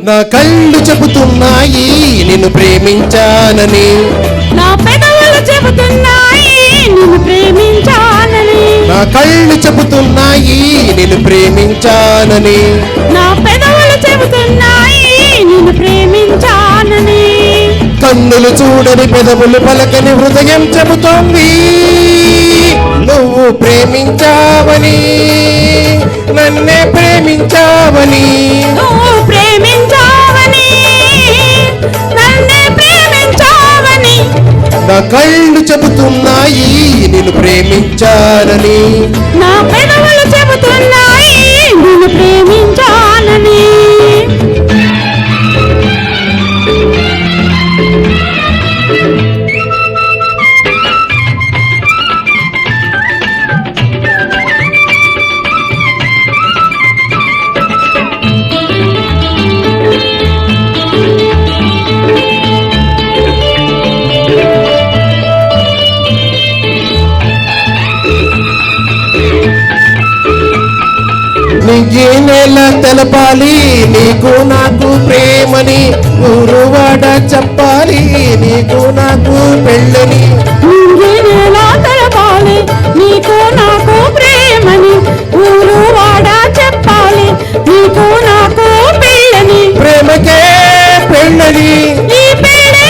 నా కళ్ళు చెబుతున్నాయి నిన్ను ప్రేమించానని, నా పెదవులు చెబుతున్నాయి నిన్ను ప్రేమించానని, నా కళ్ళు చెబుతున్నాయి నిన్ను ప్రేమించానని, నా పెదవులు చెబుతున్నాయి నిన్ను ప్రేమించానని. కన్నులు చూడని పెదవులు పలకని హృదయం చెబుతోంది నువ్వు ప్రేమించావని, నన్నే ప్రేమించావని, నువ్వు ప్రేమించావని, నన్నే ప్రేమించావని. నా కళ్ళు చెబుతున్నాయి నిన్ను ప్రేమించానని, నా పెదవులు చెబుతున్నాయి నిన్ను ప్రేమించానని. నీకేనెలా తెలపాలి నీకు నాకు ప్రేమని, ఊరువాడ చెప్పాలి నీకు నాకు పెళ్ళని, నీకేనెలా తెలపాలి నీకు నాకు ప్రేమని, ఊరు వాడ చెప్పాలి నీకు నాకు పెళ్ళని. ప్రేమకే పెళ్ళని, ఈ పెళ్ళే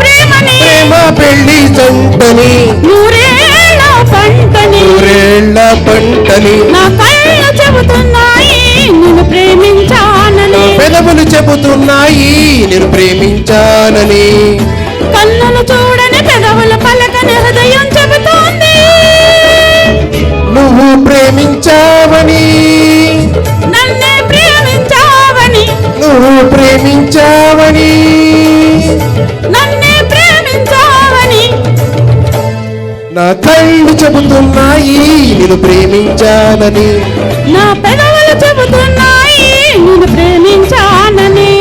ప్రేమని, ప్రేమ పెళ్ళి జంటని, నూరేళ్ళ పంటని, నూరేళ్ల పంటని. నా కళ్ళు చెబుతున్నాయి నిన్ను ప్రేమించానని, పెదవులు చెబుతున్నాయి నిన్ను ప్రేమించానని, కన్నులు చూడని పెదవులు పలకని హృదయం చెబుతోంది నువ్వు ప్రేమించావని, నన్నే ప్రేమించావని, నువ్వు ప్రేమించావని. నన్నే ప్రేమించావని. నా కళ్ళు చెబుతున్నాయి నిన్ను ప్రేమించానని, నా పెదవులు చెబుతున్నాయి నిన్ను ప్రేమించానని.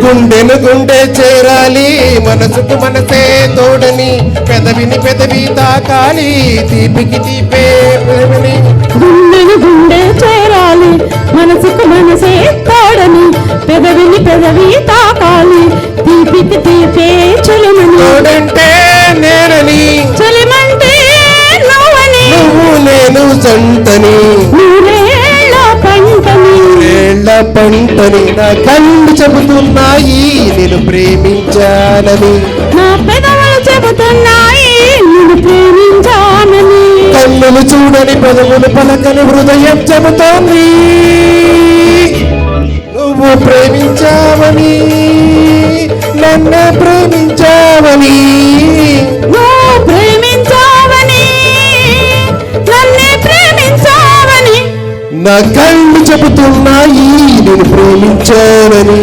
గుండెను గుండె చేరాలి మనసుకు మనసే తోడని, పెదవిని పెదవి తాకాలి తీపికి తీపే ప్రేమని, గుండెను గుండె చేరాలి మనసుకు మనసే తోడని, పెదవిని పెదవి తాకాలి తీపికి తీపే చెలిమని. తోడంటే నేనని, చెలిమంటే నువ్వని, నువ్వు నేను జంటని, నూరేళ్ళ పంటని, నూరేళ్ల పంటని. నా కళ్ళు చెబుతున్నాయి నేను ప్రేమించానని, నా పెదవులు చెబుతున్నాయి నిన్ను ప్రేమించానని, కన్నులు చూడని పెదవులు పలకని హృదయం చెబుతోంది నువ్వు ప్రేమించావని, నన్నే ప్రేమించావని, నువ్వు ప్రేమించావని, నన్నే ప్రేమించావని. నా కళ్ళు చెబుతున్నాయి నేను ప్రేమించానని.